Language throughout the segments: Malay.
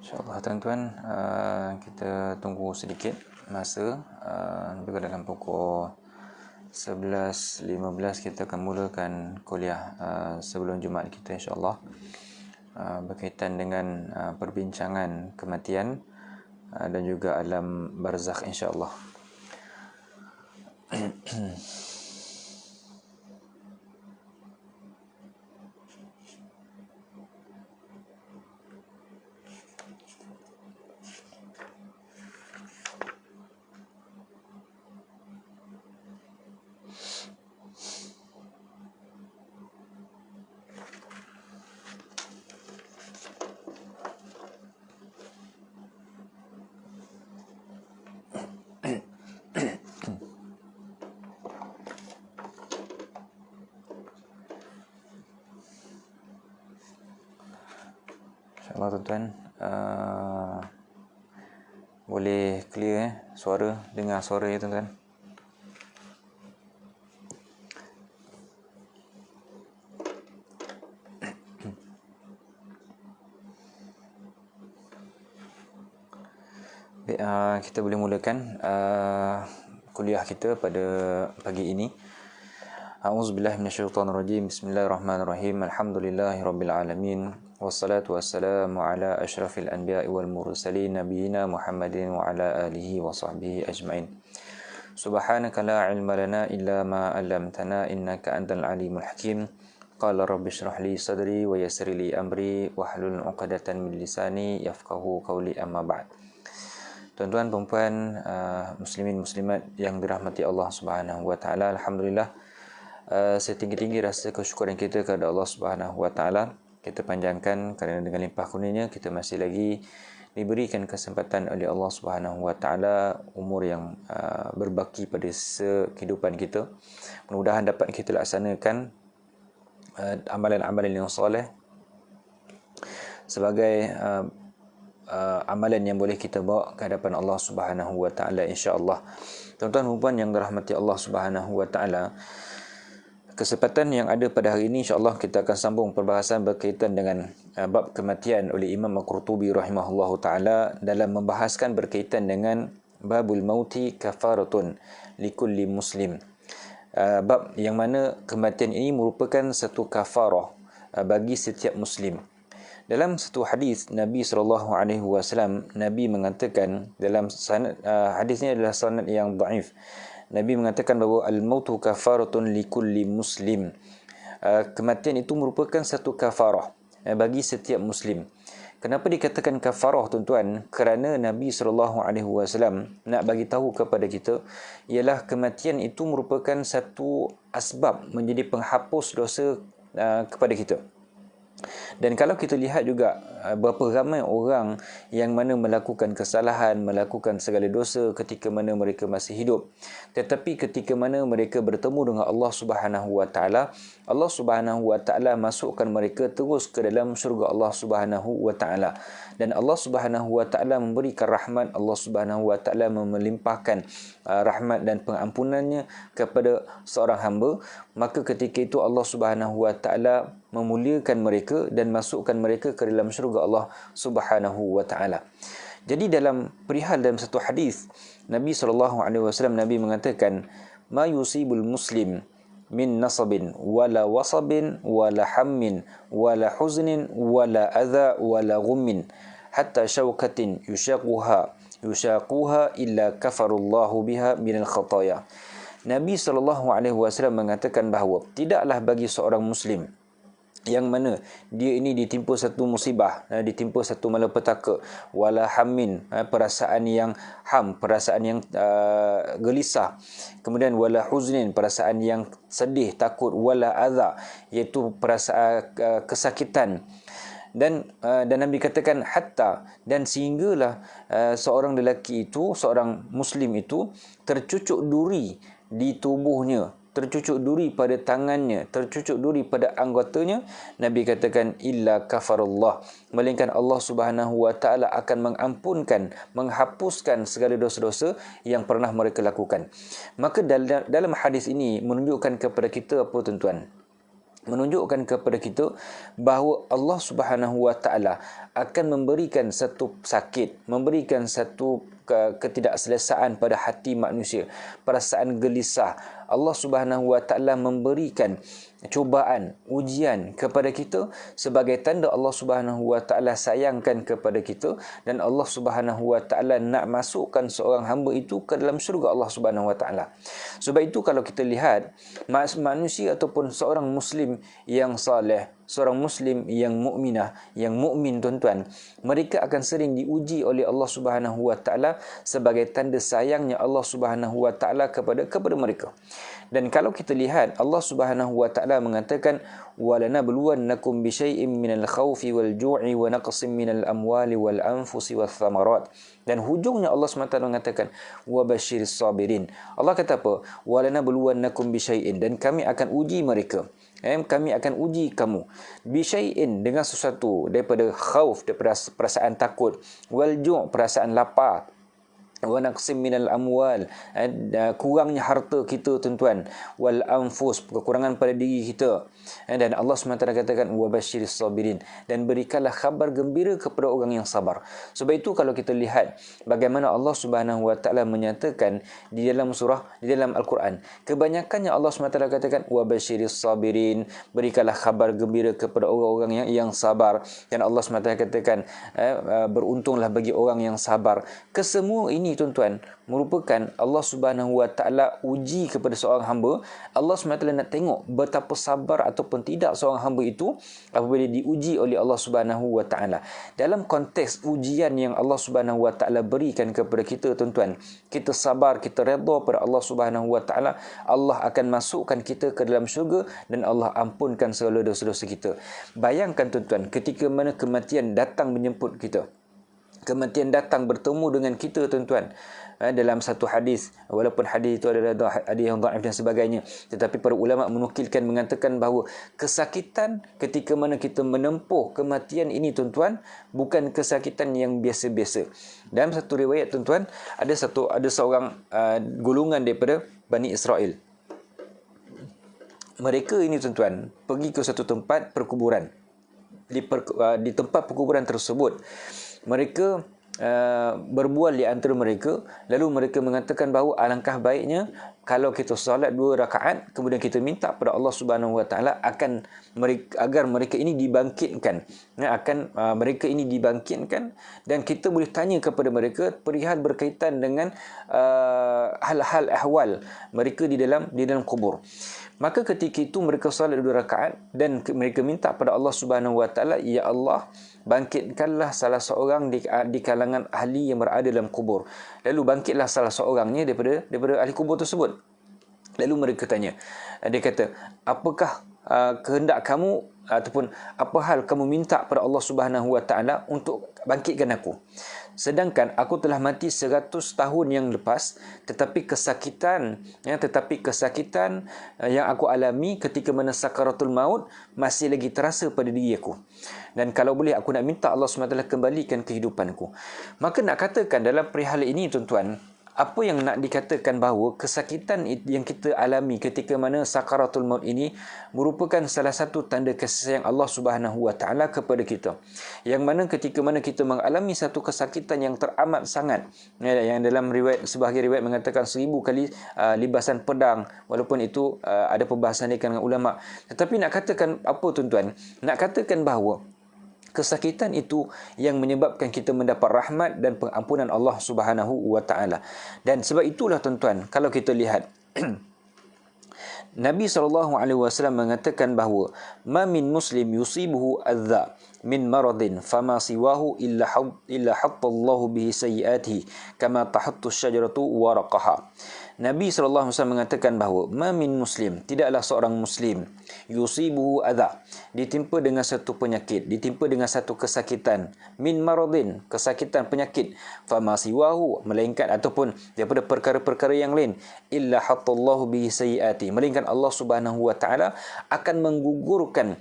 InsyaAllah tuan-tuan, kita tunggu sedikit masa. Juga dalam pukul 11.15 kita akan mulakan kuliah sebelum Jumaat kita, insyaAllah, berkaitan dengan perbincangan kematian dan juga alam barzakh, insyaAllah. InsyaAllah tuan-tuan, boleh clear suara, dengar suara ya tuan-tuan. Baik, kita boleh mulakan kuliah kita pada pagi ini. A'udzubillahi minasyaitonirrajim. Bismillahirrahmanirrahim. Alhamdulillahirabbil alamin. Wassalatu wassalamu ala asyrafil anbiya'i wal mursalin nabiyina Muhammadin wa ala alihi wa sahbihi ajma'in. Subhanaka la ilma lana illa ma 'allamtana innaka antal alimul hakim. Qala rabbi shrah li sadri wa yassir li amri wahlul 'uqdatam min lisani yafqahu qawli, amma ba'd. Tuan-tuan, perempuan, muslimin muslimat yang dirahmati Allah Subhanahu wa taala, alhamdulillah, setinggi-tinggi rasa kesyukuran kita kepada Allah Subhanahu wa taala kita panjangkan kerana dengan limpah kurnianya kita masih lagi diberikan kesempatan oleh Allah Subhanahu wa taala umur yang berbaki pada kehidupan kita. Mudah-mudahan dapat kita laksanakan amalan-amalan yang soleh sebagai amalan yang boleh kita bawa ke hadapan Allah Subhanahu wa taala, insya-Allah. Tuan-tuan dan puan yang dirahmati Allah Subhanahu wa taala, kesempatan yang ada pada hari ini, insya-Allah kita akan sambung perbahasan berkaitan dengan bab kematian oleh Imam Al-Qurtubi rahimahullahu taala dalam membahaskan berkaitan dengan babul mauti kafaratun likulli muslim. Bab yang mana kematian ini merupakan satu kafarah bagi setiap muslim. Dalam satu hadis Nabi SAW, Nabi mengatakan dalam sanad, hadisnya adalah sanad yang dhaif. Nabi mengatakan bahawa al-mautu kafaratun likulli muslim. Kematian itu merupakan satu kafarah bagi setiap muslim. Kenapa dikatakan kafarah, tuan-tuan? Kerana Nabi SAW nak bagi tahu kepada kita ialah kematian itu merupakan satu asbab menjadi penghapus dosa kepada kita. Dan kalau kita lihat juga berapa ramai orang yang mana melakukan kesalahan, melakukan segala dosa ketika mana mereka masih hidup, tetapi ketika mana mereka bertemu dengan Allah Subhanahu wa taala, Allah Subhanahu wa taala masukkan mereka terus ke dalam syurga Allah Subhanahu wa taala. Dan Allah Subhanahu wa taala memberikan rahmat, Allah Subhanahu wa taala melimpahkan rahmat dan pengampunannya kepada seorang hamba, maka ketika itu Allah Subhanahu wa taala memuliakan mereka dan masukkan mereka ke dalam syurga Allah Subhanahu wa taala. Jadi dalam satu hadis Nabi SAW, Nabi mengatakan, ma yusibul muslim min nasabin wala wasabin wala hammin wala huznin wala adha wala ghummin hatta syaukatin yushaquha illa kafarullahu biha minal khataya. Nabi SAW mengatakan bahawa tidaklah bagi seorang muslim yang mana dia ini ditimpa satu musibah, ditimpa satu malapetaka, wala hammin, perasaan yang perasaan yang gelisah, kemudian wala huznin, perasaan yang sedih, takut, wala adha, iaitu perasaan kesakitan. Dan Nabi katakan hatta, dan sehinggalah seorang lelaki itu, seorang muslim itu tercucuk duri di tubuhnya, tercucuk duri pada tangannya, tercucuk duri pada anggotanya. Nabi katakan illa kafarullah, melainkan Allah Subhanahu wa taala akan mengampunkan, menghapuskan segala dosa-dosa yang pernah mereka lakukan. Maka dalam hadis ini menunjukkan kepada kita apa, tuan-tuan? menunjukkan kepada kita bahawa Allah Subhanahu Wa Taala akan memberikan satu sakit, memberikan satu ketidakselesaan pada hati manusia, perasaan gelisah. Allah Subhanahu Wa Taala memberikan cubaan, ujian kepada kita sebagai tanda Allah Subhanahu Wa Taala sayangkan kepada kita, dan Allah Subhanahu Wa Taala nak masukkan seorang hamba itu ke dalam syurga Allah Subhanahu Wa Taala. Sebab itu kalau kita lihat manusia ataupun seorang muslim yang saleh, seorang muslim yang mukminah, yang mukmin tuan-tuan, mereka akan sering diuji oleh Allah Subhanahu Wa Taala sebagai tanda sayangnya Allah Subhanahu Wa Taala kepada mereka. Dan kalau kita lihat Allah Subhanahu Wa Taala mengatakan walanabluwannakum bisyai'in minal khaufi wal ju'i wa naqsin minal amwali wal anfusi wath thamarat. Dan hujungnya Allah SWT mengatakan wabasyiris sabirin. Allah kata apa? Walanabluwannakum bisyai'in, dan kami akan uji mereka. Kami akan uji kamu bisyai'in, dengan sesuatu, daripada khauf, daripada perasaan takut, wal ju', perasaan lapar, wa naqsim minal amwal, kurangnya harta kita tuan-tuan, wal anfus, kekurangan pada diri kita. Dan Allah SWT katakan wabasyiris sabirin, dan berikanlah khabar gembira kepada orang yang sabar. Sebab itu kalau kita lihat bagaimana Allah Subhanahu Wa Taala menyatakan di dalam surah, di dalam Al-Quran, kebanyakannya Allah SWT katakan wabasyiris sabirin, berikanlah khabar gembira kepada orang-orang yang sabar. Dan Allah SWT katakan beruntunglah bagi orang yang sabar. Kesemua ini tuan-tuan merupakan Allah Subhanahu Wa Taala uji kepada seorang hamba. Allah SWT nak tengok betapa sabar ataupun tidak seorang hamba itu apabila diuji oleh Allah Subhanahu Wa Taala. Dalam konteks ujian yang Allah Subhanahu Wa Taala berikan kepada kita tuan-tuan, kita sabar, kita redha pada Allah Subhanahu Wa Taala, Allah akan masukkan kita ke dalam syurga dan Allah ampunkan segala dosa-dosa kita. Bayangkan tuan-tuan, ketika mana kematian datang menjemput kita, kematian datang bertemu dengan kita tuan-tuan. Dalam satu hadis, walaupun hadis itu adalah hadis yang dhaif dan sebagainya, tetapi para ulama menukilkan mengatakan bahawa kesakitan ketika mana kita menempuh kematian ini tuan-tuan bukan kesakitan yang biasa-biasa. Dalam satu riwayat tuan-tuan, ada seorang golongan daripada Bani Israel. Mereka ini tuan-tuan pergi ke satu tempat perkuburan. Di tempat perkuburan tersebut mereka berbual di antara mereka, lalu mereka mengatakan bahawa alangkah baiknya kalau kita solat 2 rakaat, kemudian kita minta pada Allah Subhanahu Wa Taala agar mereka ini dibangkitkan, mereka ini dibangkitkan, dan kita boleh tanya kepada mereka perihal berkaitan dengan hal-hal ahwal mereka di dalam kubur. Maka ketika itu mereka solat 2 rakaat dan mereka minta pada Allah Subhanahu Wa Taala, ya Allah, bangkitkanlah salah seorang di kalangan ahli yang berada dalam kubur. Lalu bangkitlah salah seorangnya daripada ahli kubur tersebut. Lalu mereka tanya, dia kata, apakah kehendak kamu ataupun apa hal kamu minta pada Allah Subhanahu Wa Taala untuk bangkitkan aku? Sedangkan aku telah mati 100 tahun yang lepas, tetapi kesakitan yang aku alami ketika mana sakaratul maut masih lagi terasa pada diri aku. Dan kalau boleh aku nak minta Allah SWT kembalikan kehidupanku. Maka nak katakan dalam perihal ini tuan-tuan, apa yang nak dikatakan bahawa kesakitan yang kita alami ketika mana sakaratul maut ini merupakan salah satu tanda kasih sayang Allah Subhanahu Wa Taala kepada kita. Yang mana ketika mana kita mengalami satu kesakitan yang teramat sangat, yang dalam riwayat, sebahagian riwayat mengatakan 1000 kali libasan pedang, walaupun itu ada perbahasan di kalangan ulama. Tetapi nak katakan apa tuan-tuan? Nak katakan bahawa kesakitan itu yang menyebabkan kita mendapat rahmat dan pengampunan Allah Subhanahu Wa Taala. Dan sebab itulah tuan-tuan, kalau kita lihat Nabi SAW mengatakan bahawa ma min muslim yusibuhu adza min maradin fama siwahu illa hattallahu bihi sayyiatihi kama tahattu syajaratu waraqaha. Nabi SAW mengatakan bahawa ma min muslim, tidaklah seorang muslim, yusibuhu adza, ditimpa dengan satu penyakit, ditimpa dengan satu kesakitan, min maradin, kesakitan penyakit, fama siwahu, melainkan ataupun daripada perkara-perkara yang lain, illa hattallahu bihi sayyiati, melainkan Allah Subhanahu Wa Taala akan menggugurkan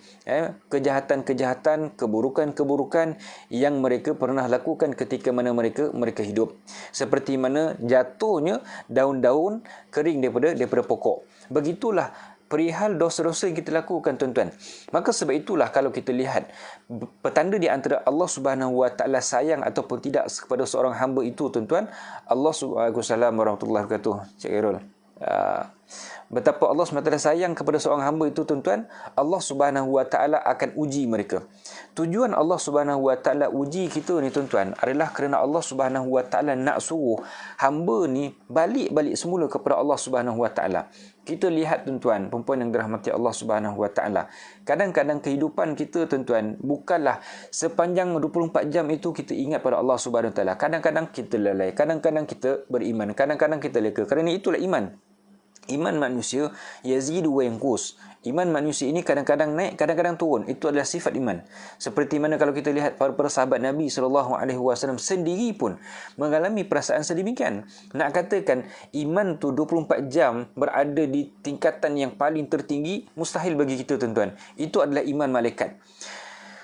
kejahatan-kejahatan, keburukan-keburukan yang mereka pernah lakukan ketika mana mereka hidup. Seperti mana jatuhnya daun-daun kering daripada pokok. Begitulah perihal dosa-dosa yang kita lakukan, tuan-tuan. Maka sebab itulah kalau kita lihat petanda di antara Allah Subhanahu Wa Taala sayang ataupun tidak kepada seorang hamba itu, tuan-tuan, Waalaikumsalam warahmatullahi wabarakatuh, Cik Khairul. Betapa Allah SWT sayang kepada seorang hamba itu, tuan-tuan, Allah Subhanahu Wa Taala akan uji mereka. Tujuan Allah Subhanahu Wa Taala uji kita ni, tuan-tuan, adalah kerana Allah Subhanahu Wa Taala nak suruh hamba ni balik semula kepada Allah Subhanahu Wa Taala. Kita lihat, tuan-tuan, perempuan yang dirahmati Allah Subhanahu Wa Taala, kadang-kadang kehidupan kita, tuan-tuan, bukanlah sepanjang 24 jam itu kita ingat pada Allah Subhanahu Wa Taala. Kadang-kadang kita lalai, kadang-kadang kita beriman, kadang-kadang kita leka. Kerana itulah iman. Iman manusia yazidu wa yanqus. Iman manusia ini kadang-kadang naik, kadang-kadang turun. Itu adalah sifat iman. Seperti mana kalau kita lihat para sahabat Nabi SAW sendiri pun mengalami perasaan sedemikian. Nak katakan iman tu 24 jam berada di tingkatan yang paling tertinggi, mustahil bagi kita, tuan-tuan. Itu adalah iman malaikat.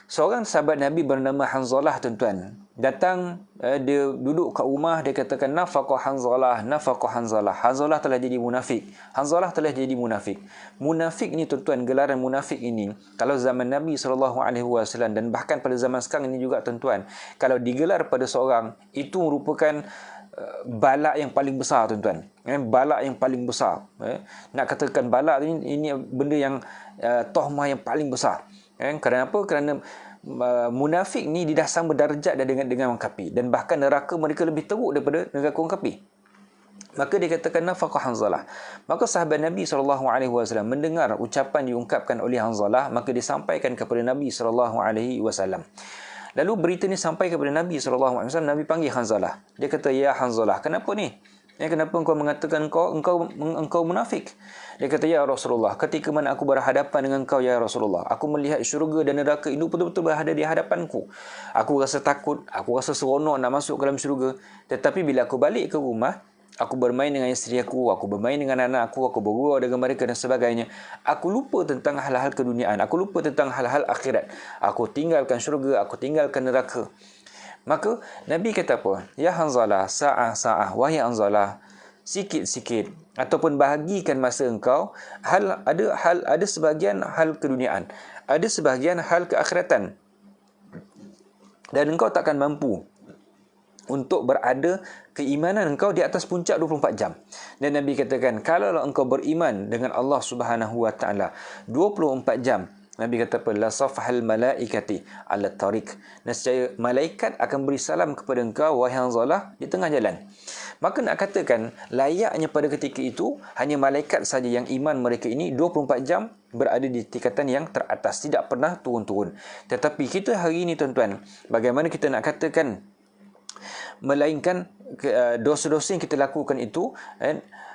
Seorang sahabat Nabi bernama Hanzalah, tuan-tuan, datang, dia duduk kat rumah, dia katakan nafaqah Hanzalah. Hanzalah telah jadi munafik. Munafik ni, tuan-tuan, gelaran munafik ini kalau zaman Nabi SAW dan bahkan pada zaman sekarang ini juga, tuan-tuan, kalau digelar pada seorang, itu merupakan balak yang paling besar, tuan-tuan. Balak yang paling besar. Nak katakan balak ini benda yang tohmah yang paling besar. Kerana apa? Kerana munafik ni dia dah sama darjat dengan orang kafir, dan bahkan neraka mereka lebih teruk daripada neraka orang kafir. Maka dia katakan nafaqah Hanzalah. Maka sahabat Nabi SAW mendengar ucapan diungkapkan oleh Hanzalah, maka disampaikan kepada Nabi SAW. Lalu berita ni sampai kepada Nabi SAW. Nabi panggil Hanzalah. Dia kata, ya Hanzalah, kenapa ni? Kenapa engkau mengatakan engkau munafik? Dia kata, ya Rasulullah, ketika mana aku berhadapan dengan engkau, ya Rasulullah, aku melihat syurga dan neraka itu betul-betul berada di hadapanku. Aku rasa takut, aku rasa seronok nak masuk ke dalam syurga. Tetapi bila aku balik ke rumah, aku bermain dengan isteri aku bermain dengan anak aku bergurau dengan mereka dan sebagainya. Aku lupa tentang hal-hal keduniaan, aku lupa tentang hal-hal akhirat. Aku tinggalkan syurga, aku tinggalkan neraka. Maka Nabi kata apa? Ya Hanzalah, sa'ah, wahai Hanzalah, sikit-sikit ataupun bahagikan masa engkau, ada sebahagian hal keduniaan, ada sebahagian hal keakhiratan, dan engkau takkan mampu untuk berada keimanan engkau di atas puncak 24 jam. Dan Nabi katakan, kalau engkau beriman dengan Allah Subhanahu Wa Taala 24 jam, Nabi kata apa? La safhal malaikati ala tariq. Nescaya malaikat akan beri salam kepada engkau, wahai Hanzalah, di tengah jalan. Maka nak katakan, layaknya pada ketika itu hanya malaikat saja yang iman mereka ini 24 jam berada di tingkatan yang teratas, tidak pernah turun-turun. Tetapi kita hari ini, tuan-tuan, bagaimana kita nak katakan, melainkan dosa-dosa yang kita lakukan itu,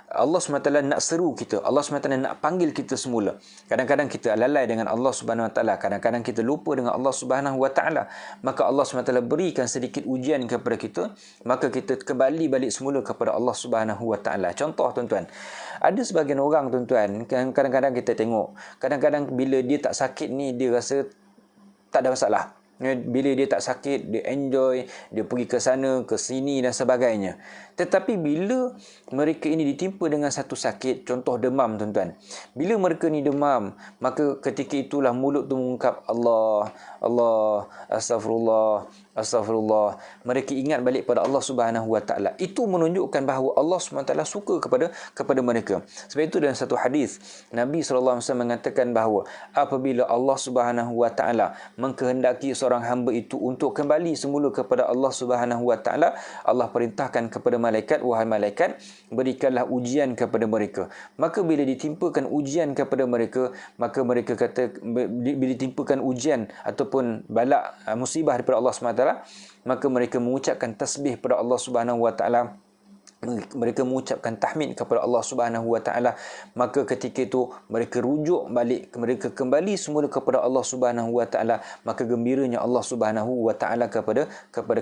Allah SWT nak seru kita, Allah SWT nak panggil kita semula. Kadang-kadang kita lalai dengan Allah Subhanahu Wa Taala, kadang-kadang kita lupa dengan Allah Subhanahu Wa Taala. Maka Allah SWT berikan sedikit ujian kepada kita, maka kita kembali balik semula kepada Allah Subhanahu Wa Taala. Contoh, tuan-tuan, ada sebahagian orang, tuan-tuan, kadang-kadang kita tengok, kadang-kadang bila dia tak sakit ni, dia rasa tak ada masalah. Bila dia tak sakit, dia enjoy, dia pergi ke sana, ke sini dan sebagainya. Tetapi bila mereka ini ditimpa dengan satu sakit, contoh demam, tuan-tuan. Bila mereka ni demam, maka ketika itulah mulut tu mengungkap Allah, astagfirullah. Mereka ingat balik pada Allah Subhanahu Wa Taala. Itu menunjukkan bahawa Allah Subhanahu Wa Taala suka kepada mereka. Sebab itu dalam satu hadis, Nabi SAW mengatakan bahawa apabila Allah Subhanahu Wa Taala mengkehendaki seorang hamba itu untuk kembali semula kepada Allah Subhanahu Wa Taala, Allah perintahkan kepada malaikat, wahai malaikat, berikanlah ujian kepada mereka. Maka bila ditimpakan ujian kepada mereka, maka mereka kata, bila ditimpakan ujian ataupun balak, musibah daripada Allah SWT, maka mereka mengucapkan tasbih kepada Allah Subhanahu Wa Taala, mereka mengucapkan tahmid kepada Allah Subhanahu Wa Taala. Maka ketika itu mereka rujuk balik, mereka kembali semula kepada Allah Subhanahu Wa Taala. Maka gembiranya Allah Subhanahu Wa Taala kepada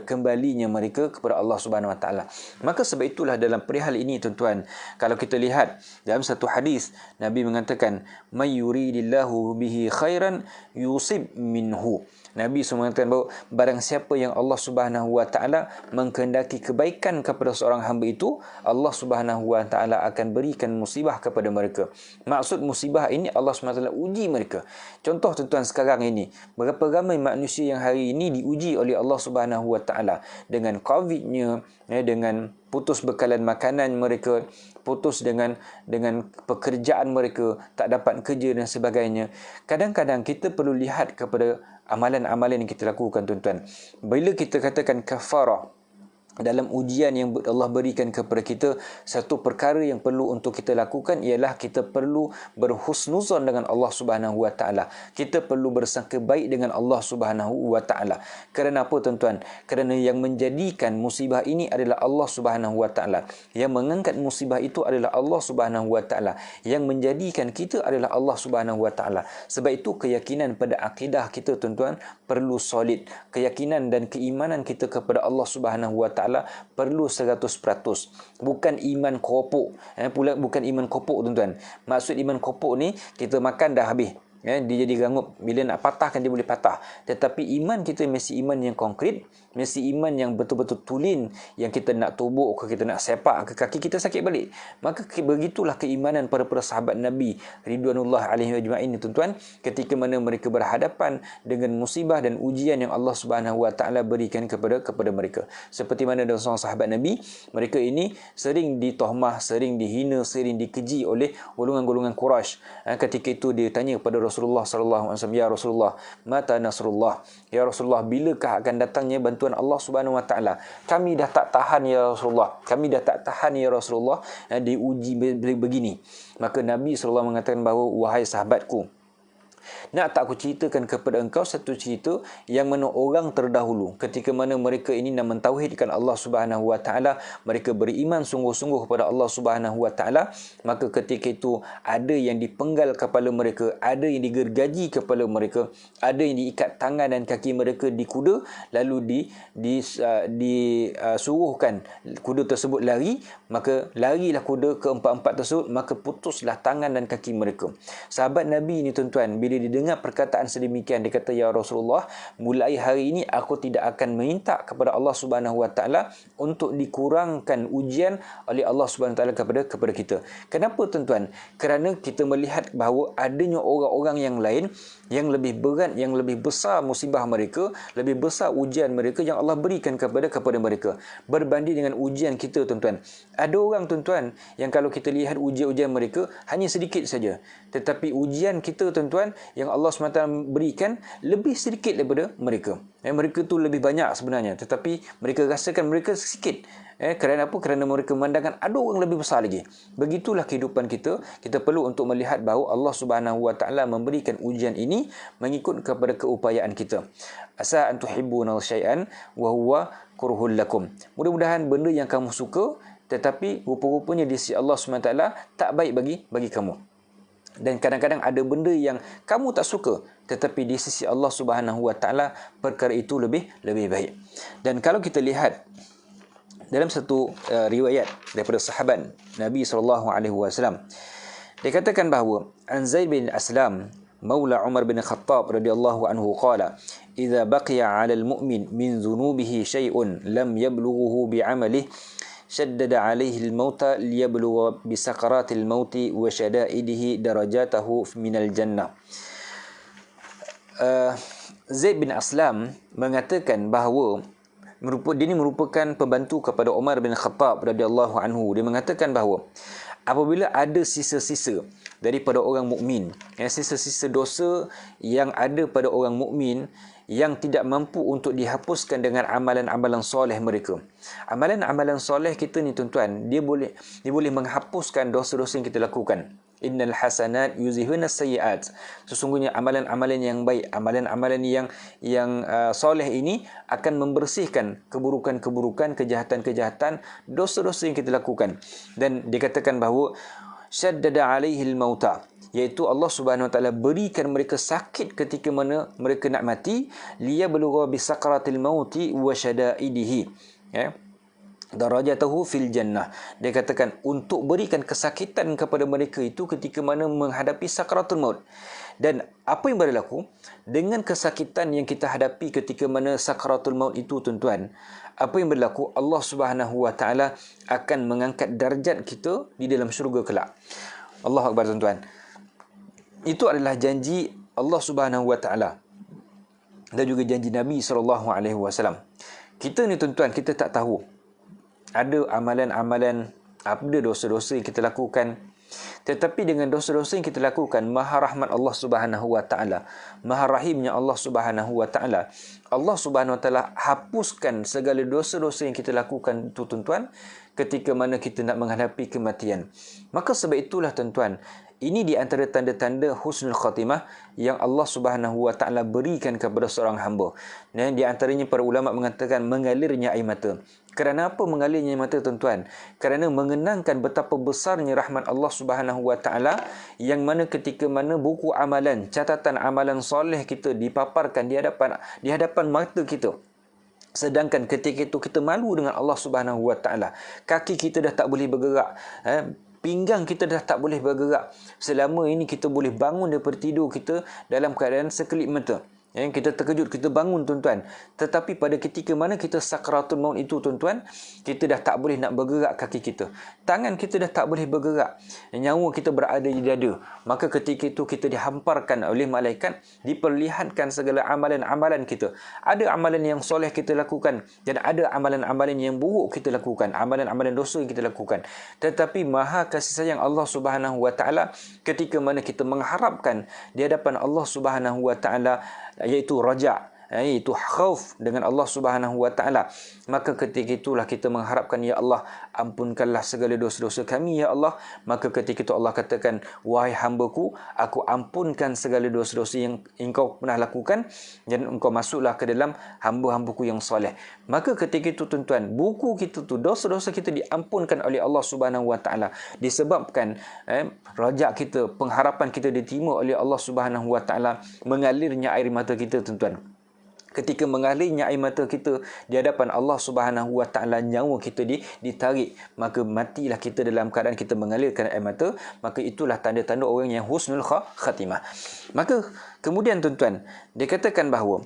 kembalinya mereka kepada Allah Subhanahu Wa Taala. Maka sebab itulah dalam perihal ini, tuan-tuan, kalau kita lihat dalam satu hadis, Nabi mengatakan, may yuridillahu bihi khairan yusib minhu. Nabi SAW mengatakan bahawa barang siapa yang Allah Subhanahu Wa Taala mengkehendaki kebaikan kepada seorang hamba itu, tertentu, Allah Subhanahu Wa Taala akan berikan musibah kepada mereka. Maksud musibah ini Allah Subhanahu Wa Taala uji mereka. Contoh tuan-tuan sekarang ini, berapa ramai manusia yang hari ini diuji oleh Allah Subhanahu Wa Taala dengan COVID-nya, dengan putus bekalan makanan mereka, putus dengan pekerjaan mereka, tak dapat kerja dan sebagainya. Kadang-kadang kita perlu lihat kepada amalan-amalan yang kita lakukan, tuan-tuan. Bila kita katakan kafarah dalam ujian yang Allah berikan kepada kita, satu perkara yang perlu untuk kita lakukan ialah kita perlu berhusnuzon dengan Allah Subhanahu Wa Taala. Kita perlu bersangka baik dengan Allah Subhanahu Wa Taala. Kerana apa, tuan-tuan? Kerana yang menjadikan musibah ini adalah Allah Subhanahu Wa Taala. Yang mengangkat musibah itu adalah Allah Subhanahu Wa Taala. Yang menjadikan kita adalah Allah Subhanahu Wa Taala. Sebab itu keyakinan pada akidah kita, tuan-tuan, perlu solid. Keyakinan dan keimanan kita kepada Allah Subhanahu Wa Taala perlu 100%. Bukan iman kopok. Bukan iman kopok, tuan-tuan. Maksud iman kopok ni, kita makan dah habis. Dia jadi gangup. Bila nak patahkan dia boleh patah. Tetapi iman kita mesti iman yang konkret, mesti iman yang betul-betul tulen, yang kita nak tubuk ke, kita nak sepak ke, kaki kita sakit balik. Maka begitulah keimanan para sahabat Nabi ridwanullah alaihi ajma'in, tuan-tuan, ketika mana mereka berhadapan dengan musibah dan ujian yang Allah Subhanahu Wa Taala berikan kepada mereka. Seperti mana ada seorang sahabat Nabi, mereka ini sering ditohmah, sering dihina, sering dikeji oleh golongan-golongan Quraisy. Ketika itu dia tanya kepada Rasulullah sallallahu alaihi wasallam, "Ya Rasulullah, mata nasrullah?" Ya Rasulullah, bilakah akan datangnya bantuan Allah Subhanahu Wa Taala? Kami dah tak tahan ya Rasulullah. Kami dah tak tahan ya Rasulullah, diuji begini. Maka Nabi sallallahu mengatakan bahawa, "Wahai sahabatku, nak tak aku ceritakan kepada engkau satu cerita yang mana orang terdahulu ketika mana mereka ini nak mentauhidkan Allah Subhanahu Wa Taala, mereka beriman sungguh-sungguh kepada Allah Subhanahu Wa Taala, maka ketika itu ada yang dipenggal kepala mereka, ada yang digergaji kepala mereka, ada yang diikat tangan dan kaki mereka di kuda, lalu disuruhkan kuda tersebut lari, maka larilah kuda keempat-empat tersebut, maka putuslah tangan dan kaki mereka." Sahabat Nabi ini, tuan-tuan, bila didengar perkataan sedemikian, dia kata, "Ya Rasulullah, mulai hari ini aku tidak akan minta kepada Allah Subhanahu Wa Taala untuk dikurangkan ujian oleh Allah Subhanahu Wa Taala kepada kita." Kenapa, tuan-tuan? Kerana kita melihat bahawa adanya orang-orang yang lain yang lebih berat, yang lebih besar musibah mereka, lebih besar ujian mereka yang Allah berikan kepada mereka berbanding dengan ujian kita, tuan-tuan. Ada orang, tuan-tuan, yang kalau kita lihat ujian-ujian mereka hanya sedikit saja, tetapi ujian kita, tuan-tuan, yang Allah SWT berikan lebih sedikit daripada mereka. Mereka tu lebih banyak sebenarnya, tetapi mereka rasakan mereka sikit. Kerana apa? Kerana mereka memandangkan ada orang lebih besar lagi. Begitulah kehidupan kita. Kita perlu untuk melihat bahawa Allah Subhanahu Wa Taala memberikan ujian ini mengikut kepada keupayaan kita. Asa an tuhibbuna syai'an wa huwa kurhul lakum. Mudah-mudahan benda yang kamu suka, tetapi rupa-rupanya di sisi Allah SWT tak baik bagi kamu. Dan kadang-kadang ada benda yang kamu tak suka, tetapi di sisi Allah Subhanahu Wa Taala perkara itu lebih baik. Dan kalau kita lihat dalam satu riwayat daripada sahabat Nabi SAW, dia katakan bahawa an Zaid bin Aslam maula Umar bin Khattab radhiyallahu anhu qala, "Idza baqiya 'ala al-mu'min min dhunubihi shay'un lam yablughuhu bi'amalihi shaddada 'alaihi al-mauta liyablugha bi sakaratil mauti wa shada'idihi darajatahu minal jannah." Zaid bin Aslam mengatakan bahawa dia ini merupakan pembantu kepada Umar bin Khattab radhiyallahu anhu. Dia mengatakan bahawa apabila ada sisa-sisa daripada orang mukmin, sisa-sisa dosa yang ada pada orang mukmin yang tidak mampu untuk dihapuskan dengan amalan-amalan soleh mereka. Amalan-amalan soleh kita ni, tuan-tuan, dia boleh menghapuskan dosa-dosa yang kita lakukan. Innal hasanat yuzhibuna sayyiat. Sesungguhnya amalan-amalan yang baik, amalan-amalan yang soleh ini akan membersihkan keburukan-keburukan, kejahatan-kejahatan, dosa-dosa yang kita lakukan. Dan dikatakan bahawa syaddada alaihil mauta, iaitu Allah Subhanahu Wa Taala berikan mereka sakit ketika mana mereka nak mati, liyablugha bi sakaratil mauti wa syada'idihi, darajatahu fil jannah. Dia katakan untuk berikan kesakitan kepada mereka itu ketika mana menghadapi sakaratul maut. Dan apa yang berlaku dengan kesakitan yang kita hadapi ketika mana sakaratul maut itu, tuan-tuan, apa yang berlaku, Allah Subhanahu Wa Taala akan mengangkat darjat kita di dalam syurga kelak. Allahu Akbar, tuan-tuan. Itu adalah janji Allah Subhanahu Wa Taala dan juga janji Nabi SAW. Kita ni, tuan-tuan, kita tak tahu ada amalan-amalan, ada dosa-dosa yang kita lakukan. Tetapi dengan dosa-dosa yang kita lakukan, maha rahmat Allah Subhanahu Wa Taala, maha rahimnya Allah Subhanahu Wa Taala, Allah Subhanahu Wa Taala hapuskan segala dosa-dosa yang kita lakukan itu, tuan-tuan, ketika mana kita nak menghadapi kematian. Maka sebab itulah, tuan-tuan, ini di antara tanda-tanda husnul khatimah yang Allah Subhanahu Wa Taala berikan kepada seorang hamba. Dan di antaranya para ulama mengatakan mengalirnya air mata. Kerana apa mengalirnya air mata, tuan-tuan? Kerana mengenangkan betapa besarnya rahmat Allah Subhanahu Wa Taala, yang mana ketika mana buku amalan, catatan amalan soleh kita dipaparkan di hadapan mata kita. Sedangkan ketika itu kita malu dengan Allah Subhanahu Wa Taala. Kaki kita dah tak boleh bergerak. Pinggang kita dah tak boleh bergerak. Selama ini kita boleh bangun daripada tidur kita dalam keadaan sekelip mata. Kita terkejut, kita bangun, tuan-tuan. Tetapi pada ketika mana kita sakratul maut itu, tuan-tuan, kita dah tak boleh nak bergerak kaki kita. Tangan kita dah tak boleh bergerak. Nyawa kita berada di dada. Maka ketika itu kita dihamparkan oleh malaikat, diperlihatkan segala amalan-amalan kita. Ada amalan yang soleh kita lakukan dan ada amalan-amalan yang buruk kita lakukan, amalan-amalan dosa yang kita lakukan. Tetapi maha kasih sayang Allah Subhanahu Wa Taala ketika mana kita mengharapkan di hadapan Allah Subhanahu Wa Taala, iaitu raja', iaitu khauf dengan Allah Subhanahu Wa Taala. Maka ketika itulah kita mengharapkan, ya Allah, ampunkanlah segala dosa-dosa kami, ya Allah. Maka ketika itu Allah katakan, wahai hamba-Ku, aku ampunkan segala dosa-dosa yang engkau pernah lakukan dan engkau masuklah ke dalam hamba-hamba-Ku yang soleh. Maka ketika itu, tuan-tuan, buku kita tu, dosa-dosa kita diampunkan oleh Allah Subhanahu Wa Taala disebabkan raja' kita, pengharapan kita diterima oleh Allah Subhanahu Wa Taala, mengalirnya air mata kita, tuan-tuan. Ketika mengalirnya air mata kita di hadapan Allah Subhanahu Wa Taala, nyawa kita ditarik, maka matilah kita dalam keadaan kita mengalirkan air mata. Maka itulah tanda-tanda orang yang husnul khatimah. Maka kemudian, tuan-tuan, dia katakan bahawa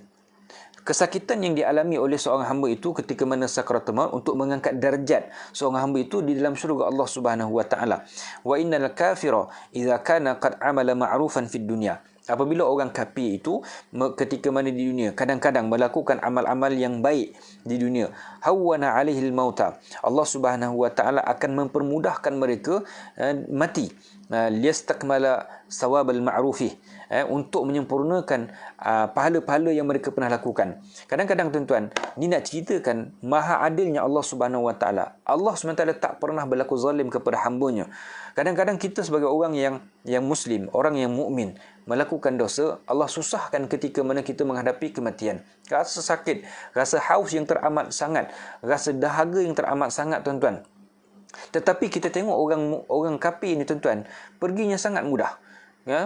kesakitan yang dialami oleh seorang hamba itu ketika mana sakaratul maut untuk mengangkat darjat seorang hamba itu di dalam syurga Allah Subhanahu Wa Taala. Wa innal kafira idza kana qad amala ma'rufan fid dunya. Apabila orang kafir itu ketika mana di dunia kadang-kadang melakukan amal-amal yang baik di dunia, hawwana alaihil mauta, Allah Subhanahu Wa Taala akan mempermudahkan mereka mati, liyastakmala sawabal ma'rufih, untuk menyempurnakan pahala-pahala yang mereka pernah lakukan. Kadang-kadang, tuan-tuan, ni nak ceritakan maha adilnya Allah Subhanahu Wa Taala. Allah Subhanahu Wa Taala tak pernah berlaku zalim kepada hamba-Nya. Kadang-kadang kita sebagai orang yang muslim, orang yang mukmin, melakukan dosa, Allah susahkan ketika mana kita menghadapi kematian. Rasa sakit, rasa haus yang teramat sangat, rasa dahaga yang teramat sangat, tuan-tuan. Tetapi kita tengok orang kafir ni, tuan-tuan, perginya sangat mudah.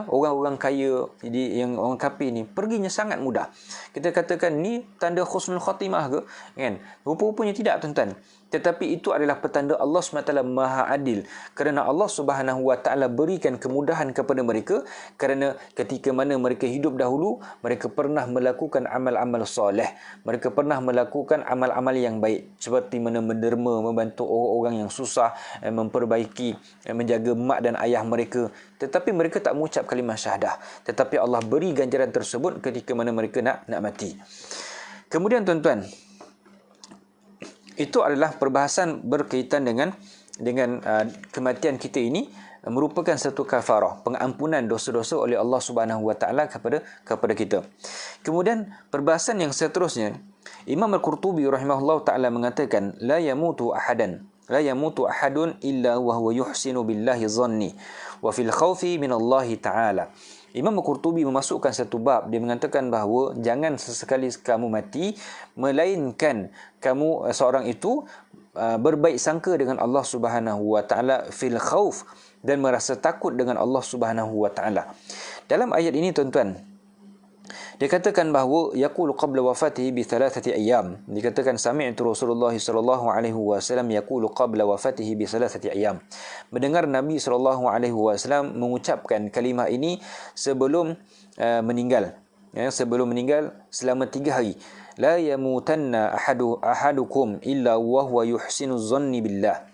Orang-orang kaya, yang orang kafir ni perginya sangat mudah. Kita katakan ni tanda husnul khatimah ke? Kan? Rupa-rupanya tidak, tuan-tuan. Tetapi itu adalah petanda Allah SWT Maha Adil. Kerana Allah Subhanahu Wa Taala berikan kemudahan kepada mereka kerana ketika mana mereka hidup dahulu, mereka pernah melakukan amal-amal soleh. Mereka pernah melakukan amal-amal yang baik, seperti mana menderma, membantu orang-orang yang susah, memperbaiki, menjaga mak dan ayah mereka. Tetapi mereka tak mengucap kalimah syahadah. Tetapi Allah beri ganjaran tersebut ketika mana mereka nak mati. Kemudian, tuan-tuan, itu adalah perbahasan berkaitan dengan kematian kita ini merupakan satu kafarah, pengampunan dosa-dosa oleh Allah Subhanahu Wa Taala kepada kita. Kemudian perbahasan yang seterusnya, Imam Al-Qurtubi rahimahullah taala mengatakan, la yamutu ahadun illa wa huwa yuhsinu billahi dhanni wa fil khawfi min Allah taala. Imam Al-Qurtubi memasukkan satu bab. Dia mengatakan bahawa jangan sesekali kamu mati melainkan kamu seorang itu berbaik sangka dengan Allah Subhanahu Wa Taala fil khauf, dan merasa takut dengan Allah Subhanahu Wa Taala. Dalam ayat ini, tuan-tuan, Dia katakan bahawa yaqulu qabla wafatihi bi thalathati ayyam. Dikatakan sami'tu Rasulullah sallallahu alaihi wasallam yaqulu qabla wafatihi bi thalathati ayyam. Mendengar Nabi sallallahu alaihi wasallam mengucapkan kalimah ini sebelum meninggal. Ya, sebelum meninggal selama 3 hari. La yamutanna ahadukum illa wa huwa yuhsinu dhanni billah.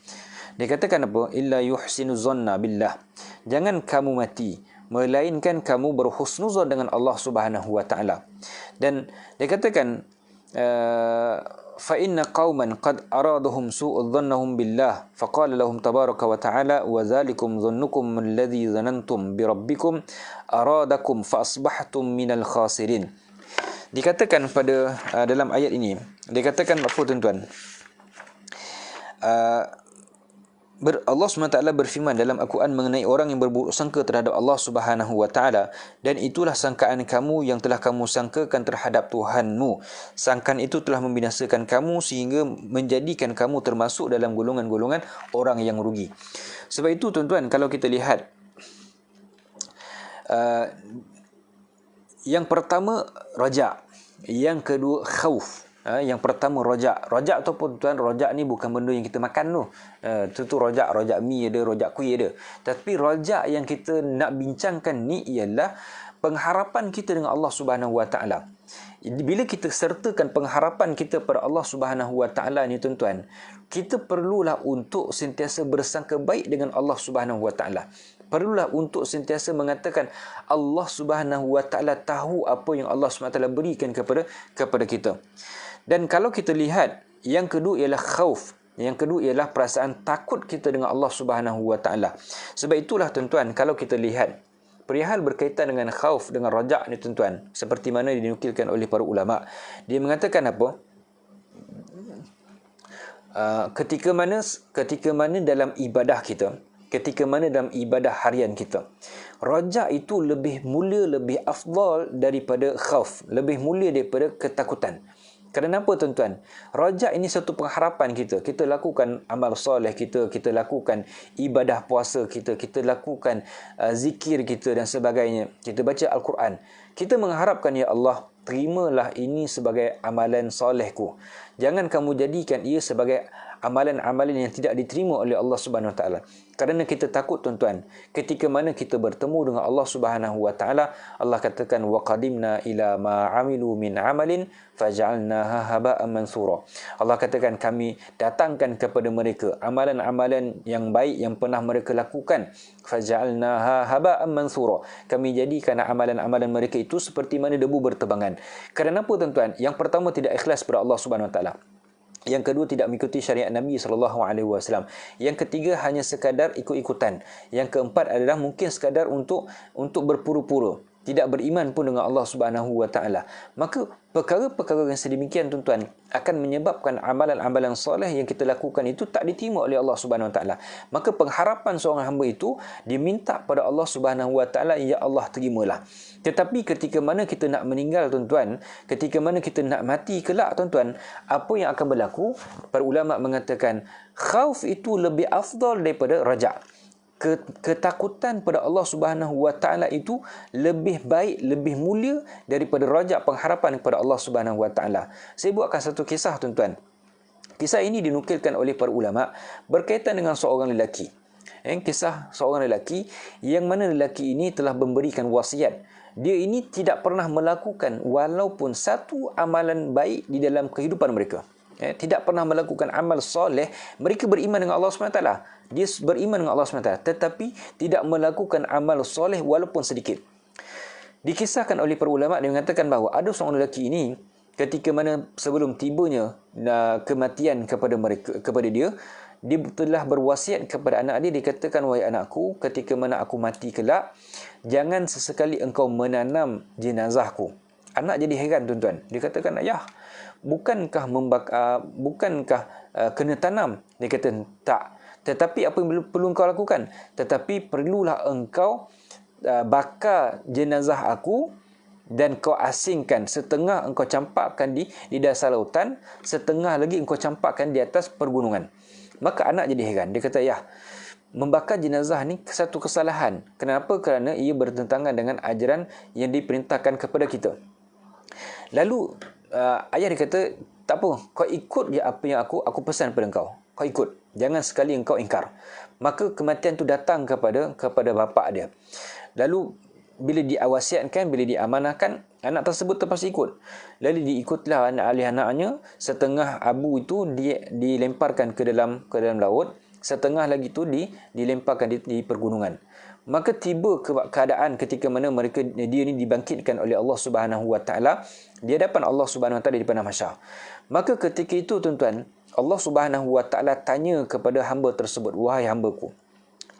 Dia katakan apa? Illa yuhsinu dhanna billah. Jangan kamu mati melainkan kamu berhusnuzon dengan Allah Subhanahu wa taala. Dan dia katakan fa inna qauman qad aradahum su'u dhannahum billah faqala lahum tabaraka wa ta'ala wa dhalikum dhannukum alladhi dhanantum bi rabbikum aradakum fa asbahtum minal khasirin. Dikatakan pada dalam ayat ini, dikatakan apa tuan-tuan? Allah SWT berfirman dalam Al-Quran mengenai orang yang berburuk sangka terhadap Allah Subhanahu wa taala, dan itulah sangkaan kamu yang telah kamu sangkakan terhadap Tuhanmu. Sangkaan itu telah membinasakan kamu sehingga menjadikan kamu termasuk dalam golongan-golongan orang yang rugi. Sebab itu tuan-tuan, kalau kita lihat yang pertama rajak, yang kedua khauf. Yang pertama rojak. Rojak tu pun tuan, rojak ni bukan benda yang kita makan tu. Tu rojak mi ada, rojak kuih ada. Tapi rojak yang kita nak bincangkan ni ialah pengharapan kita dengan Allah Subhanahu wa taala. Bila kita sertakan pengharapan kita pada Allah Subhanahu wa taala ni tuan-tuan, kita perlulah untuk sentiasa bersangka baik dengan Allah Subhanahu wa taala. Perlulah untuk sentiasa mengatakan Allah Subhanahu wa taala tahu apa yang Allah Subhanahu wa taala berikan kepada kita. Dan kalau kita lihat, yang kedua ialah khauf. Yang kedua ialah perasaan takut kita dengan Allah Subhanahu wa taala. Sebab itulah tuan-tuan, kalau kita lihat perihal berkaitan dengan khauf, dengan rajak ni tuan-tuan, seperti mana dinukilkan oleh para ulama, dia mengatakan apa? Ketika mana dalam ibadah kita, ketika mana dalam ibadah harian kita, rajak itu lebih mulia, lebih afdal daripada khauf, lebih mulia daripada ketakutan. Kerana apa tuan-tuan? Rajak ini satu pengharapan kita. Kita lakukan amal soleh kita, kita lakukan ibadah puasa kita, kita lakukan zikir kita dan sebagainya. Kita baca Al-Quran. Kita mengharapkan, ya Allah, terimalah ini sebagai amalan solehku. Jangan kamu jadikan ia sebagai amalan-amalan yang tidak diterima oleh Allah Subhanahu wa taala. Kerana kita takut tuan-tuan, ketika mana kita bertemu dengan Allah Subhanahu wa taala, Allah katakan wa qadimna ila ma amilu min amalin faj'alnaha haba'an mansura. Allah katakan kami datangkan kepada mereka amalan-amalan yang baik yang pernah mereka lakukan, faj'alnaha haba'an mansura. Kami jadikan amalan-amalan mereka itu seperti mana debu bertebangan. Kerana apa tuan-tuan? Yang pertama, tidak ikhlas kepada Allah Subhanahu wa taala. Yang kedua, tidak mengikuti syariat Nabi SAW. Yang ketiga, hanya sekadar ikut-ikutan. Yang keempat adalah mungkin sekadar untuk berpura-pura, tidak beriman pun dengan Allah Subhanahu wa taala. Maka perkara-perkara yang sedemikian tuan-tuan akan menyebabkan amalan-amalan soleh yang kita lakukan itu tak diterima oleh Allah Subhanahu wa taala. Maka pengharapan seorang hamba itu diminta pada Allah Subhanahu wa taala, ya Allah, terimalah. Tetapi ketika mana kita nak meninggal tuan-tuan, ketika mana kita nak mati kelak tuan-tuan, apa yang akan berlaku? Para ulama mengatakan khauf itu lebih afdal daripada rajak. Ketakutan pada Allah Subhanahu wa taala itu lebih baik, lebih mulia daripada rajak pengharapan kepada Allah Subhanahu wa taala. Saya buatkan satu kisah tuan-tuan. Kisah ini dinukilkan oleh para ulama berkaitan dengan seorang lelaki. Kisah seorang lelaki yang mana lelaki ini telah memberikan wasiat. Dia ini tidak pernah melakukan walaupun satu amalan baik di dalam kehidupan mereka. Tidak pernah melakukan amal soleh. Mereka beriman dengan Allah SWT. Dia beriman dengan Allah SWT, tetapi tidak melakukan amal soleh walaupun sedikit. Dikisahkan oleh para ulama, dia mengatakan bahawa ada seorang lelaki ini, ketika mana sebelum tibanya kematian kepada dia telah berwasiat kepada anak dia. Dia katakan, wahai anakku, ketika mana aku mati kelak, jangan sesekali engkau menanam jenazahku. Anak jadi heran tuan-tuan. Dia katakan, ayah, bukankah kena tanam? Dia kata, tak. Tetapi apa yang perlu engkau lakukan? Tetapi perlulah engkau bakar jenazah aku dan kau asingkan. Setengah engkau campakkan di dasar lautan, setengah lagi engkau campakkan di atas pergunungan. Maka anak jadi heran. Dia kata, ya, membakar jenazah ni satu kesalahan. Kenapa? Kerana ia bertentangan dengan ajaran yang diperintahkan kepada kita. Lalu ayah dia kata, tak apa, kau ikut je apa yang aku pesan pada kau. Kau ikut. Jangan sekali engkau ingkar. Maka kematian tu datang kepada bapa dia. Lalu bila diawasiatkan, bila diamanahkan, anak tersebut terpaksa ikut. Lalu diikutlah anak-anaknya. Setengah abu itu dilemparkan ke dalam laut. Setengah lagi tu dilemparkan di pergunungan. Maka tiba keadaan ketika mana dia ni dibangkitkan oleh Allah Subhanahu Wa Taala di hadapan Allah Subhanahu Wa Taala di padang mahsyar. Maka ketika itu tuan-tuan, Allah Subhanahu Wa Taala tanya kepada hamba tersebut, wahai hambaku,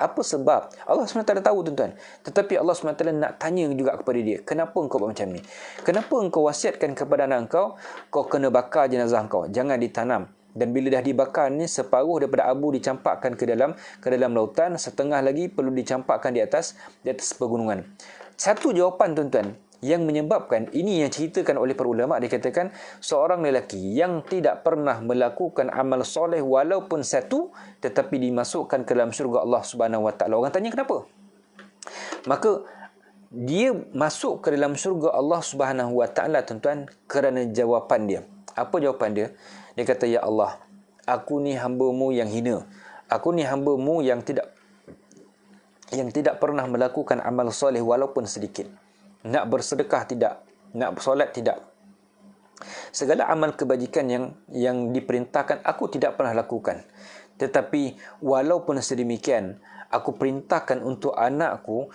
apa sebab? Allah SWT tahu tuan-tuan. Tetapi Allah SWT nak tanya juga kepada dia, kenapa engkau buat macam ni? Kenapa engkau wasiatkan kepada anak kau kena bakar jenazah kau, jangan ditanam. Dan bila dah dibakar ni, separuh daripada abu dicampakkan ke dalam lautan, setengah lagi perlu dicampakkan di atas pegunungan. Satu jawapan tuan-tuan yang menyebabkan ini, yang ceritakan oleh para ulama, dikatakan seorang lelaki yang tidak pernah melakukan amal soleh walaupun satu, tetapi dimasukkan ke dalam syurga Allah Subhanahu Wa Taala. Orang tanya kenapa? Maka dia masuk ke dalam syurga Allah Subhanahu Wa Taala tuan-tuan kerana jawapan dia. Apa jawapan dia? Dia kata, ya Allah, aku ni hamba-Mu yang hina. Aku ni hamba-Mu yang tidak pernah melakukan amal soleh walaupun sedikit. Nak bersedekah tidak, nak solat tidak. Segala amal kebajikan yang diperintahkan aku tidak pernah lakukan. Tetapi walaupun sedemikian, aku perintahkan untuk anakku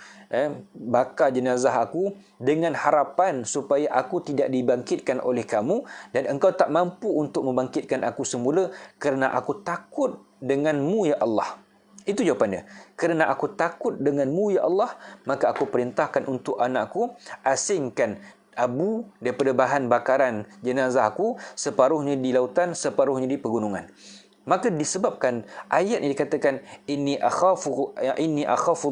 bakar jenazah aku dengan harapan supaya aku tidak dibangkitkan oleh kamu, dan engkau tak mampu untuk membangkitkan aku semula kerana aku takut denganmu ya Allah. Itu jawapannya. Kerana aku takut denganmu ya Allah, maka aku perintahkan untuk anakku asingkan abu daripada bahan bakaran jenazah aku, separuhnya di lautan, separuhnya di pegunungan. Maka disebabkan ayat ini dikatakan inni akhafu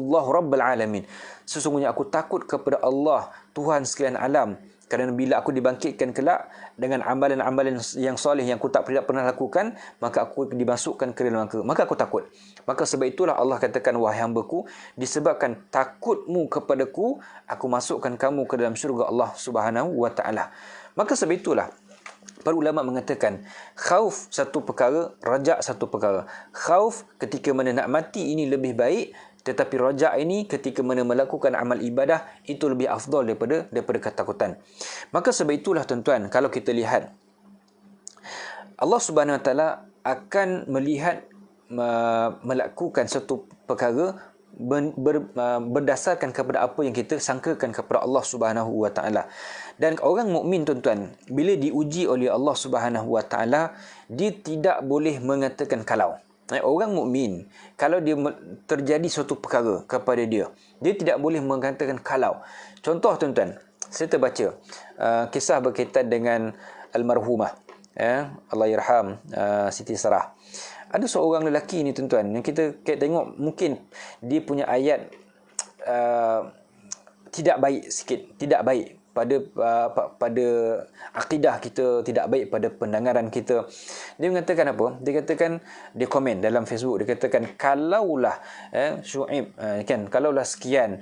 Allah Rabbul Alamin. Sesungguhnya aku takut kepada Allah, Tuhan sekalian alam. Kerana bila aku dibangkitkan kelak dengan amalan-amalan yang soleh yang aku tak pernah lakukan, maka aku dimasukkan ke dalam neraka. Maka aku takut. Maka sebab itulah Allah katakan, wahai hambaku, disebabkan takutmu kepadaku, aku masukkan kamu ke dalam syurga Allah Subhanahu Wa Taala. Maka sebab itulah para ulama mengatakan, khauf satu perkara, rajak satu perkara. Khauf ketika mana nak mati ini lebih baik, tetapi rajak ini ketika mana melakukan amal ibadah itu lebih afdal daripada ketakutan. Maka sebab itulah tuan-tuan, kalau kita lihat, Allah Subhanahu Wa Taala akan melihat melakukan satu perkara berdasarkan kepada apa yang kita sangkakan kepada Allah Subhanahu Wa Taala. Dan orang mukmin tuan-tuan, bila diuji oleh Allah Subhanahu Wa Taala, dia tidak boleh mengatakan kalau. Orang mukmin, kalau dia terjadi suatu perkara kepada dia, dia tidak boleh mengatakan kalau. Contoh tuan-tuan, saya terbaca kisah berkaitan dengan almarhumah, Allah yarham, Siti Sarah. Ada seorang lelaki ni tuan-tuan, yang kita tengok mungkin dia punya ayat tidak baik sikit, tidak baik pada akidah kita, tidak baik pada pandangan kita. Dia mengatakan apa? Dia katakan, dia komen dalam Facebook, dia katakan, kalaulah Syuaib kalaulah sekian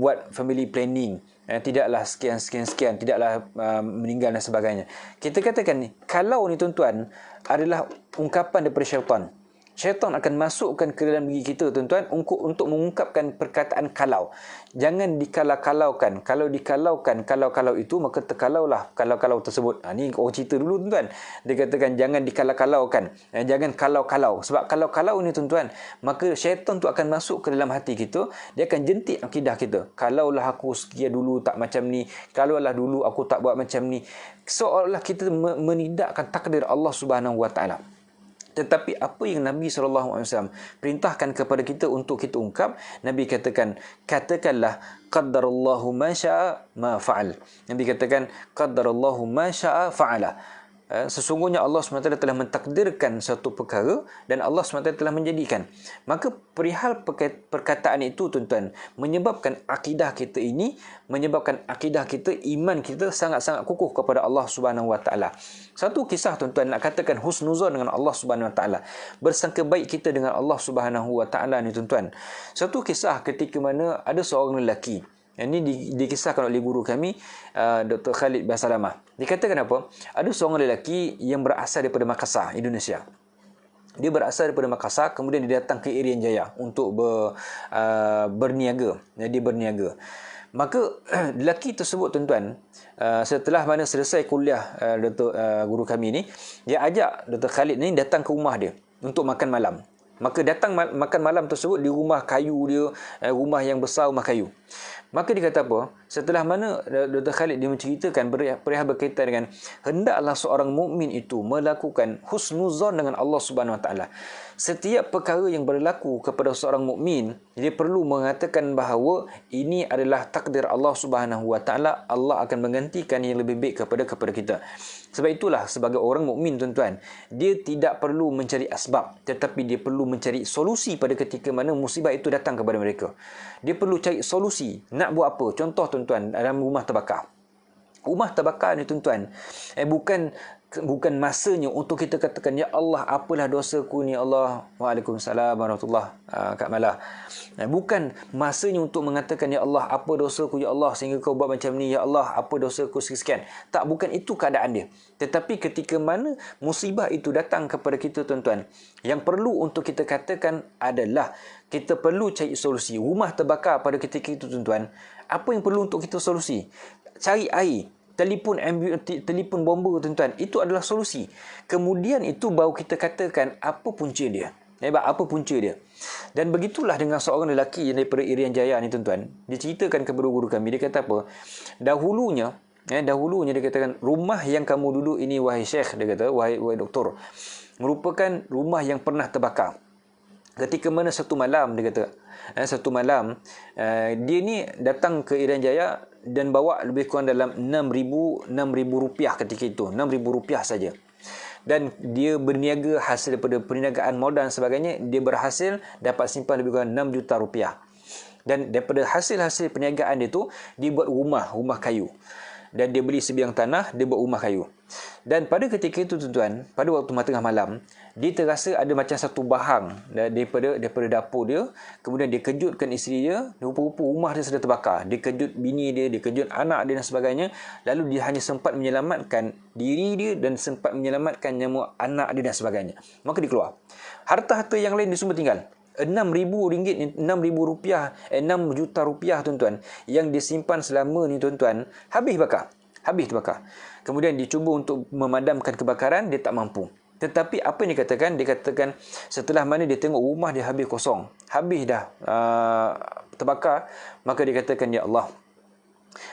buat family planning, tidaklah sekian, tidaklah meninggal dan sebagainya. Kita katakan ni, kalau ni tuan-tuan adalah ungkapan daripada syaitan. Syaitan akan masukkan ke dalam diri kita tuan-tuan untuk mengungkapkan perkataan kalau. Jangan dikalau-kalaukan. Kalau dikalaukan kalau-kalau itu, maka terkalaulah kalau-kalau tersebut. Ni orang cerita dulu tuan-tuan. Dia katakan jangan dikalau-kalaukan. Jangan kalau-kalau. Sebab kalau-kalau ni tuan-tuan, maka syaitan tu akan masuk ke dalam hati kita. Dia akan jentik akidah kita. Kalaulah aku sekia dulu tak macam ni. Kalaulah dulu aku tak buat macam ni. Seolah-olah kita menidakkan takdir Allah Subhanahu Wa Taala. Tetapi apa yang Nabi SAW perintahkan kepada kita untuk kita ungkap, Nabi katakan, katakanlah qaddarallahu ma syaa ma fa'al. Nabi katakan qaddarallahu ma syaa fa'ala. Sesungguhnya Allah SWT telah mentakdirkan satu perkara dan Allah SWT telah menjadikan. Maka perihal perkataan itu tuan-tuan, menyebabkan akidah kita ini, menyebabkan akidah kita, iman kita sangat-sangat kukuh kepada Allah Subhanahu Wa Taala. Satu kisah tuan-tuan, nak katakan husnuzon dengan Allah Subhanahu Wa Taala, bersangka baik kita dengan Allah Subhanahu Wa Taala ni tuan-tuan. Satu kisah ketika mana ada seorang lelaki, Ini dikisahkan oleh guru kami, Dr. Khalid bin Salamah. Dikatakan apa? Ada seorang lelaki yang berasal daripada Makassar, Indonesia. Dia berasal daripada Makassar, kemudian dia datang ke Irian Jaya untuk berniaga. Jadi berniaga. Maka lelaki tersebut, tuan-tuan, setelah mana selesai kuliah guru kami ni, dia ajak Dr. Khalid ni datang ke rumah dia untuk makan malam. Maka datang makan malam tersebut di rumah kayu dia, rumah yang besar, rumah kayu. Maka dia kata apa? Setelah mana Dr. Khalid dia menceritakan perihal berkaitan dengan hendaklah seorang mukmin itu melakukan husnuzon dengan Allah Subhanahu Wa Taala. Setiap perkara yang berlaku kepada seorang mukmin, dia perlu mengatakan bahawa ini adalah takdir Allah Subhanahu Wa Taala. Allah akan menggantikan yang lebih baik kepada kita. Sebab itulah sebagai orang mukmin, tuan-tuan, dia tidak perlu mencari asbab, tetapi dia perlu mencari solusi pada ketika mana musibah itu datang kepada mereka. Dia perlu cari solusi. Nak buat apa? Contoh, tuan-tuan, dalam rumah terbakar. Rumah terbakar ni, tuan-tuan, bukan masanya untuk kita katakan, ya Allah, apalah dosaku ni, Allah. Waalaikumsalam warahmatullahi Kak Malah. Bukan masanya untuk mengatakan, ya Allah, apa dosaku, ya Allah, sehingga kau buat macam ni, ya Allah, apa dosaku sekian. Tak, bukan itu keadaan dia. Tetapi ketika mana musibah itu datang kepada kita, tuan-tuan, yang perlu untuk kita katakan adalah kita perlu cari solusi. Rumah terbakar pada ketika itu, tuan-tuan, apa yang perlu untuk kita solusi? Cari air, telefon bomba, tuan-tuan, itu adalah solusi. Kemudian itu baru kita katakan apa punca dia. Apa punca dia. Dan begitulah dengan seorang lelaki yang daripada Irian Jaya ni, tuan-tuan. Dia ceritakan kepada guru kami, dia kata apa? Dahulunya dia katakan, rumah yang kamu duduk ini, wahai syekh, dia kata, wahai doktor, merupakan rumah yang pernah terbakar. Ketika mana satu malam, dia kata, satu malam, dia ni datang ke Irian Jaya dan bawa lebih kurang dalam 6,000 rupiah ketika itu. 6,000 rupiah saja. Dan dia berniaga hasil daripada perniagaan modal dan sebagainya, dia berhasil dapat simpan lebih kurang 6 juta rupiah. Dan daripada hasil-hasil perniagaan dia tu, dia buat rumah kayu. Dan dia beli sebidang tanah, dia buat rumah kayu. Dan pada ketika itu, tuan-tuan, pada waktu tengah malam, dia terasa ada macam satu bahang daripada dapur dia. Kemudian dia kejutkan isteri dia. Rupa-rupa rumah dia sudah terbakar. Dia kejut bini dia, dia kejut anak dia dan sebagainya. Lalu dia hanya sempat menyelamatkan diri dia dan sempat menyelamatkan nyawa anak dia dan sebagainya. Maka dia keluar. Harta-harta yang lain dia semua tinggal. 6,000 ringgit, 6,000 rupiah, 6 juta rupiah, tuan-tuan, yang disimpan selama ni, tuan-tuan, habis terbakar. Kemudian dicuba untuk memadamkan kebakaran, dia tak mampu. Tetapi apa yang dikatakan? Dia katakan setelah mana dia tengok rumah dia habis kosong, habis dah terbakar, maka dia katakan, ya Allah,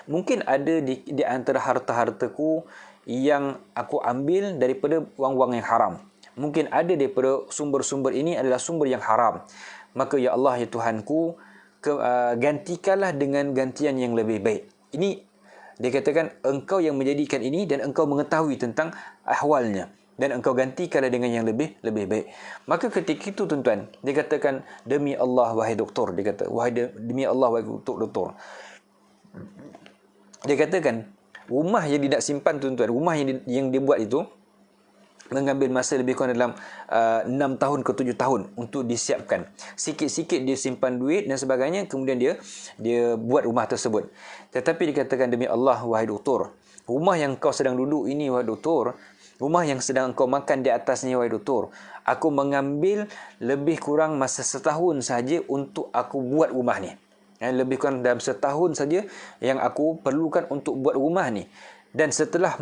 mungkin ada di antara harta-hartaku yang aku ambil daripada wang-wang yang haram. Mungkin ada daripada sumber-sumber ini adalah sumber yang haram. Maka ya Allah, ya Tuhanku, gantikanlah dengan gantian yang lebih baik. Ini dia katakan, engkau yang menjadikan ini dan engkau mengetahui tentang ahwalnya, dan engkau gantikanlah dengan yang lebih baik. Maka ketika itu, tuan-tuan, dia katakan, demi Allah wahai doktor, dia kata, demi Allah wahai doktor. Dia katakan, rumah yang dia nak simpan, tuan-tuan, rumah yang dia buat itu mengambil masa lebih kurang dalam 6 tahun ke 7 tahun untuk disiapkan. Sikit-sikit dia simpan duit dan sebagainya, kemudian dia buat rumah tersebut. Tetapi dikatakan, demi Allah wahai doktor, rumah yang kau sedang duduk ini, wahai doktor, rumah yang sedang kau makan di atasnya, wahai doktor, aku mengambil lebih kurang masa setahun saja untuk aku buat rumah ni. Lebih kurang dalam setahun saja yang aku perlukan untuk buat rumah ni. Dan setelah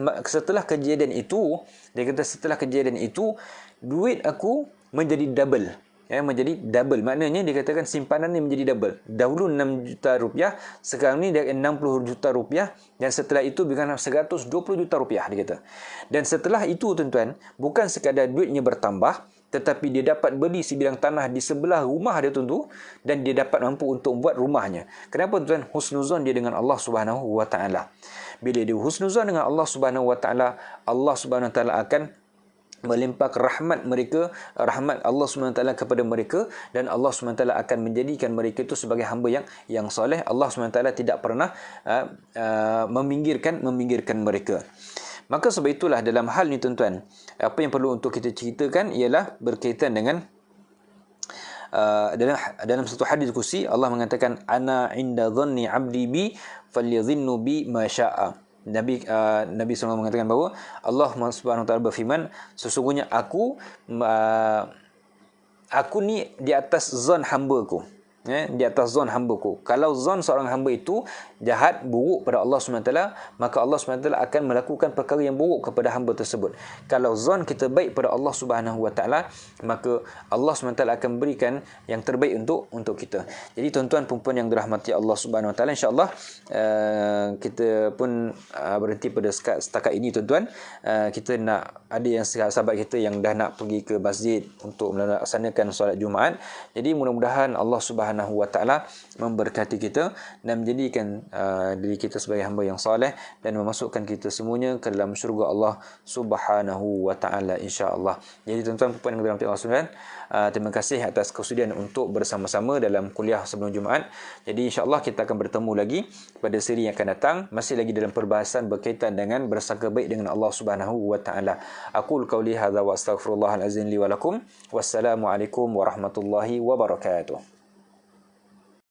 kejadian itu, dia kata setelah kejadian itu, duit aku menjadi double. Menjadi double. Maknanya dia katakan simpanan ni menjadi double. Dahulu 6 juta rupiah, sekarang ni dia 60 juta rupiah, dan setelah itu bukan 120 juta rupiah, dia kata. Dan setelah itu, tuan-tuan, bukan sekadar duitnya bertambah, tetapi dia dapat beli sebidang tanah di sebelah rumah dia, tentu, dan dia dapat mampu untuk buat rumahnya. Kenapa, tuan? Husnuzon dia dengan Allah Subhanahu Wa Taala. Bila dia husnuzon dengan Allah Subhanahu Wa Taala, Allah Subhanahu Wa Taala akan melimpahkan rahmat Allah Subhanahu Wa Taala kepada mereka, dan Allah Subhanahu Wa Taala akan menjadikan mereka itu sebagai hamba yang soleh. Allah Subhanahu Wa Taala tidak pernah meminggirkan mereka. Maka sebab itulah dalam hal ni, tuan-tuan, apa yang perlu untuk kita ceritakan ialah berkaitan dengan dalam satu hadis kursi Allah mengatakan ana inda dhanni 'abdi bi falyadhinnu bi ma syaa. Nabi SAW mengatakan bahawa Allah Subhanahu Wa Taala berfirman, sesungguhnya aku ni di atas zon hamba-Ku. Di atas zon hamba-Ku. Kalau zon seorang hamba itu jahat, buruk pada Allah SWT, maka Allah SWT akan melakukan perkara yang buruk kepada hamba tersebut. Kalau zon kita baik pada Allah SWT, maka Allah SWT akan berikan yang terbaik untuk kita. Jadi tuan-tuan perempuan yang dirahmati Allah SWT, insya-Allah kita pun berhenti pada setakat ini tuan-tuan. Kita nak, ada yang sahabat kita yang dah nak pergi ke masjid untuk melaksanakan solat Jumaat. Jadi mudah-mudahan Allah Subhanahu Wa Taala memberkati kita dan menjadikan diri kita sebagai hamba yang soleh dan memasukkan kita semuanya ke dalam syurga Allah Subhanahu Wa Taala, insya-Allah. Jadi tuan-tuan puan yang dirahmati Allah sekalian, terima kasih atas kesudian untuk bersama-sama dalam kuliah sebelum Jumaat. Jadi insya-Allah kita akan bertemu lagi pada siri yang akan datang, masih lagi dalam perbahasan berkaitan dengan bersangka baik dengan Allah Subhanahu Wa Taala. Aqul qauli hadza wa astaghfirullahal azim li wa lakum. Wassalamualaikum warahmatullahi wabarakatuh.